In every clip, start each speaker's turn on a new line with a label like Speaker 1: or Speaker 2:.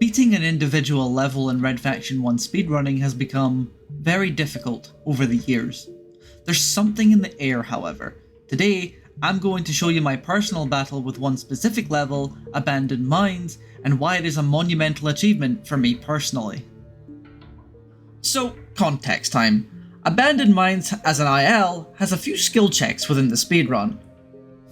Speaker 1: Beating an individual level in Red Faction 1 speedrunning has become very difficult over the years. There's something in the air, however. Today, I'm going to show you my personal battle with one specific level, Abandoned Mines, and why it is a monumental achievement for me personally. So, context time. Abandoned Mines as an IL has a few skill checks within the speedrun.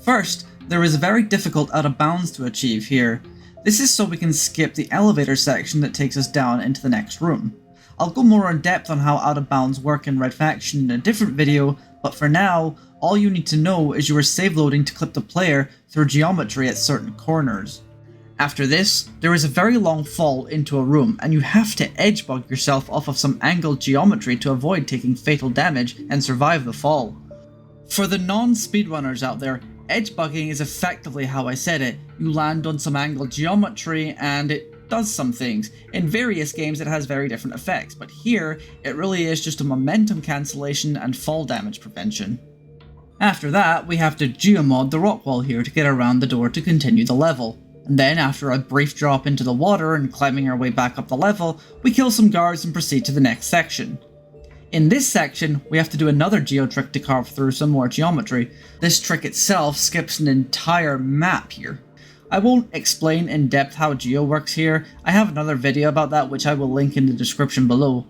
Speaker 1: First, there is a very difficult out of bounds to achieve here. This is so we can skip the elevator section that takes us down into the next room. I'll go more in depth on how out of bounds work in Red Faction in a different video, but for now, all you need to know is you are save loading to clip the player through geometry at certain corners. After this, there is a very long fall into a room, and you have to edge bug yourself off of some angled geometry to avoid taking fatal damage and survive the fall. For the non-speedrunners out there, edge bugging is effectively how I said it. You land on some angled geometry and it does some things. In various games it has very different effects, but here it really is just a momentum cancellation and fall damage prevention. After that, we have to geomod the rock wall here to get around the door to continue the level. And then, after a brief drop into the water and climbing our way back up the level, we kill some guards and proceed to the next section. In this section, we have to do another geo trick to carve through some more geometry. This trick itself skips an entire map here. I won't explain in depth how geo works here. I have another video about that which I will link in the description below.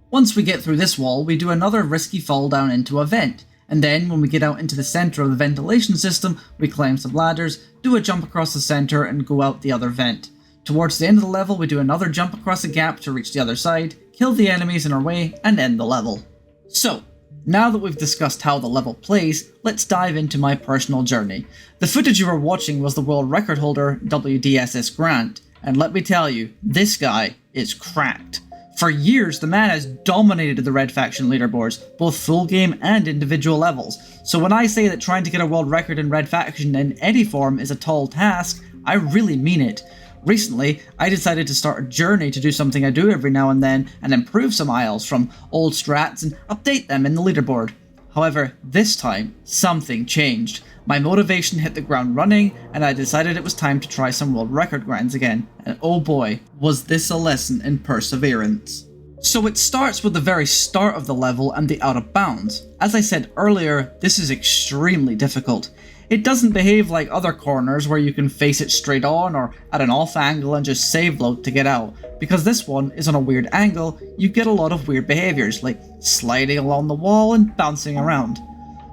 Speaker 1: Once we get through this wall, we do another risky fall down into a vent. And then, when we get out into the center of the ventilation system, we climb some ladders, do a jump across the center, and go out the other vent. Towards the end of the level, we do another jump across a gap to reach the other side, kill the enemies in our way, and end the level. So, now that we've discussed how the level plays, let's dive into my personal journey. The footage you are watching was the world record holder WDSS Grant, and let me tell you, this guy is cracked. For years, the man has dominated the Red Faction leaderboards, both full game and individual levels, so when I say that trying to get a world record in Red Faction in any form is a tall task, I really mean it. Recently, I decided to start a journey to do something I do every now and then and improve some ILs from old strats and update them in the leaderboard. However, this time, something changed. My motivation hit the ground running, and I decided it was time to try some world record grinds again, and oh boy, was this a lesson in perseverance. So it starts with the very start of the level and the out of bounds. As I said earlier, this is extremely difficult. It doesn't behave like other corners where you can face it straight on or at an off angle and just save load to get out. Because this one is on a weird angle, you get a lot of weird behaviors, like sliding along the wall and bouncing around.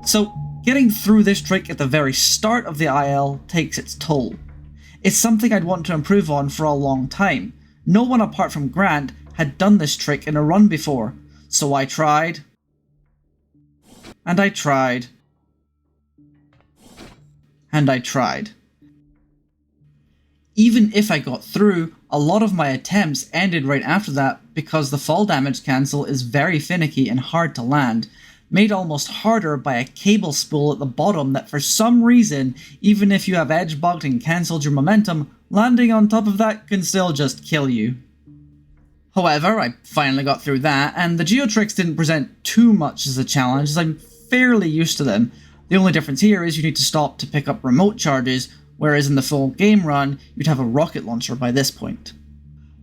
Speaker 1: So, getting through this trick at the very start of the IL takes its toll. It's something I'd want to improve on for a long time. No one apart from Grant had done this trick in a run before, so I tried, and I tried, and I tried. Even if I got through, a lot of my attempts ended right after that because the fall damage cancel is very finicky and hard to land, made almost harder by a cable spool at the bottom that for some reason, even if you have edge bugged and cancelled your momentum, landing on top of that can still just kill you. However, I finally got through that, and the geotricks didn't present too much as a challenge as I'm fairly used to them. The only difference here is you need to stop to pick up remote charges, whereas in the full game run, you'd have a rocket launcher by this point.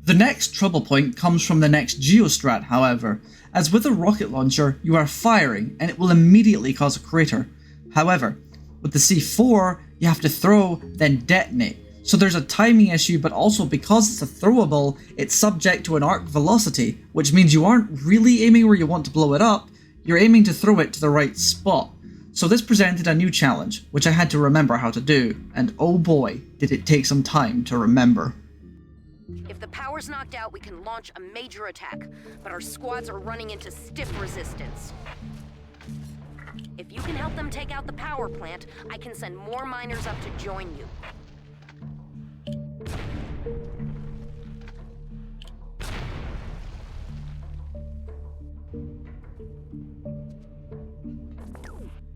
Speaker 1: The next trouble point comes from the next geostrat, however, as with a rocket launcher, you are firing and it will immediately cause a crater. However, with the C4, you have to throw, then detonate. So there's a timing issue, but also because it's a throwable, it's subject to an arc velocity, which means you aren't really aiming where you want to blow it up, you're aiming to throw it to the right spot. So this presented a new challenge, which I had to remember how to do, and oh boy, did it take some time to remember.
Speaker 2: If the power's knocked out, we can launch a major attack, but our squads are running into stiff resistance. If you can help them take out the power plant, I can send more miners up to join you.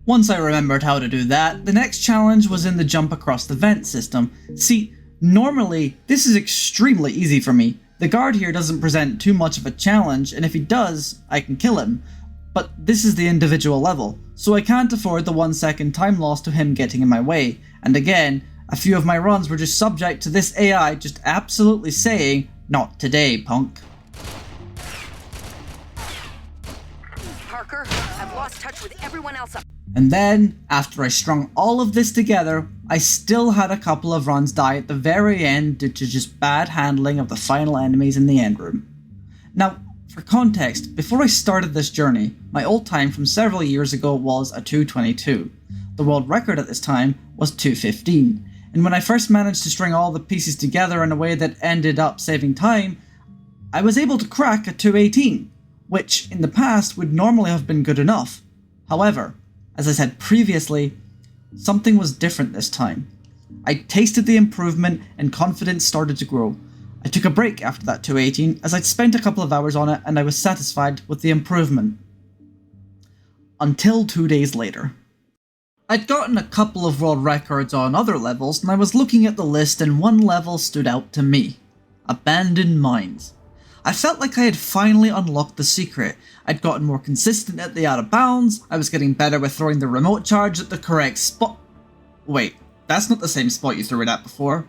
Speaker 1: Once I remembered how to do that, the next challenge was in the jump across the vent system. See, normally, this is extremely easy for me. The guard here doesn't present too much of a challenge, and if he does, I can kill him. But this is the individual level, so I can't afford the 1 second time loss to him getting in my way. And again, a few of my runs were just subject to this AI just absolutely saying, Not today, punk.
Speaker 2: Parker, I've lost touch with everyone else up.
Speaker 1: And then, after I strung all of this together, I still had a couple of runs die at the very end due to just bad handling of the final enemies in the end room. Now, for context, before I started this journey, my old time from several years ago was a 2:22. The world record at this time was 2:15, and when I first managed to string all the pieces together in a way that ended up saving time, I was able to crack a 2:18, which in the past would normally have been good enough. However, as I said previously, something was different this time. I tasted the improvement and confidence started to grow. I took a break after that 2:18 as I'd spent a couple of hours on it and I was satisfied with the improvement. Until 2 days later. I'd gotten a couple of world records on other levels and I was looking at the list and one level stood out to me. Abandoned Mines. I felt like I had finally unlocked the secret. I'd gotten more consistent at the out of bounds, I was getting better with throwing the remote charge at the correct spot. Wait, that's not the same spot you threw it at before.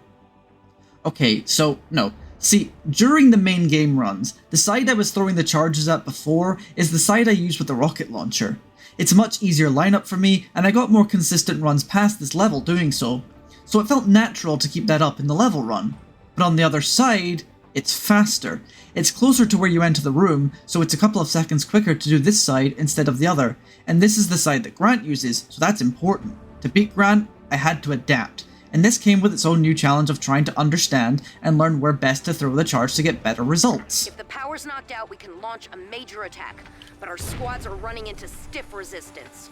Speaker 1: Okay, so, no. See, during the main game runs, the side I was throwing the charges at before is the side I use with the rocket launcher. It's a much easier lineup for me, and I got more consistent runs past this level doing so it felt natural to keep that up in the level run. But on the other side, it's faster. It's closer to where you enter the room, so it's a couple of seconds quicker to do this side instead of the other, and this is the side that Grant uses, so that's important. To beat Grant, I had to adapt, and this came with its own new challenge of trying to understand and learn where best to throw the charge to get better results.
Speaker 2: If the power's knocked out, we can launch a major attack, but our squads are running into stiff resistance.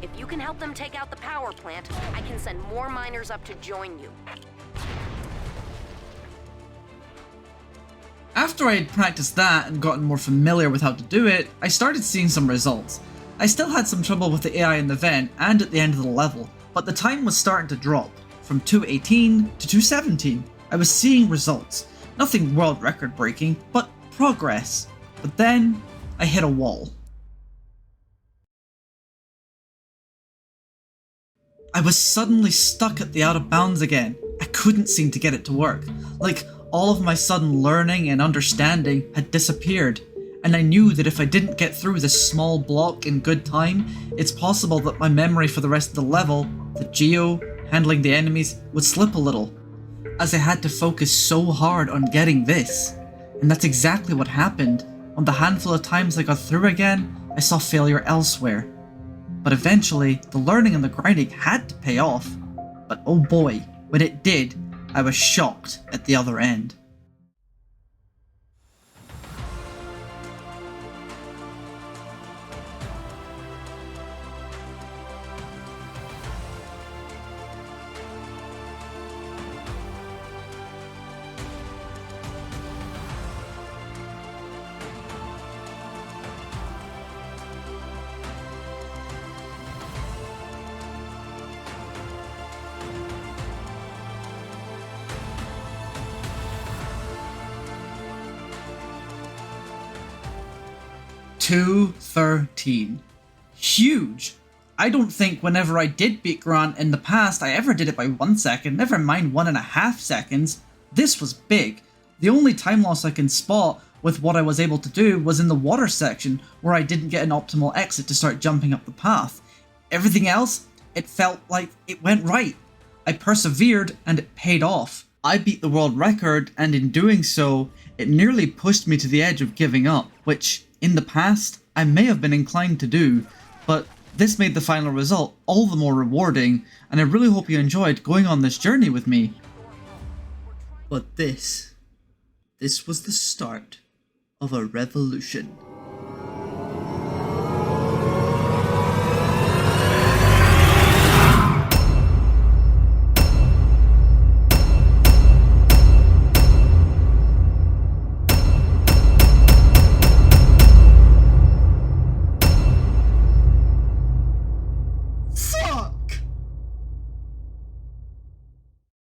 Speaker 2: If you can help them take out the power plant, I can send more miners up to join you.
Speaker 1: After I had practiced that and gotten more familiar with how to do it, I started seeing some results. I still had some trouble with the AI in the vent and at the end of the level, but the time was starting to drop, from 2:18 to 2:17. I was seeing results. Nothing world record breaking, but progress. But then, I hit a wall. I was suddenly stuck at the out of bounds again. I couldn't seem to get it to work. Like, all of my sudden learning and understanding had disappeared, and I knew that if I didn't get through this small block in good time, it's possible that my memory for the rest of the level, the geo, handling the enemies, would slip a little, as I had to focus so hard on getting this. And that's exactly what happened. On the handful of times I got through again, I saw failure elsewhere. But eventually, the learning and the grinding had to pay off. But oh boy, when it did, I was shocked at the other end. $2:13. Huge! I don't think whenever I did beat Grant in the past I ever did it by 1 second, never mind 1.5 seconds. This was big. The only time loss I can spot with what I was able to do was in the water section where I didn't get an optimal exit to start jumping up the path. Everything else, it felt like it went right. I persevered and it paid off. I beat the world record, and in doing so, it nearly pushed me to the edge of giving up, which, in the past, I may have been inclined to do, but this made the final result all the more rewarding, and I really hope you enjoyed going on this journey with me. But this was the start of a revolution.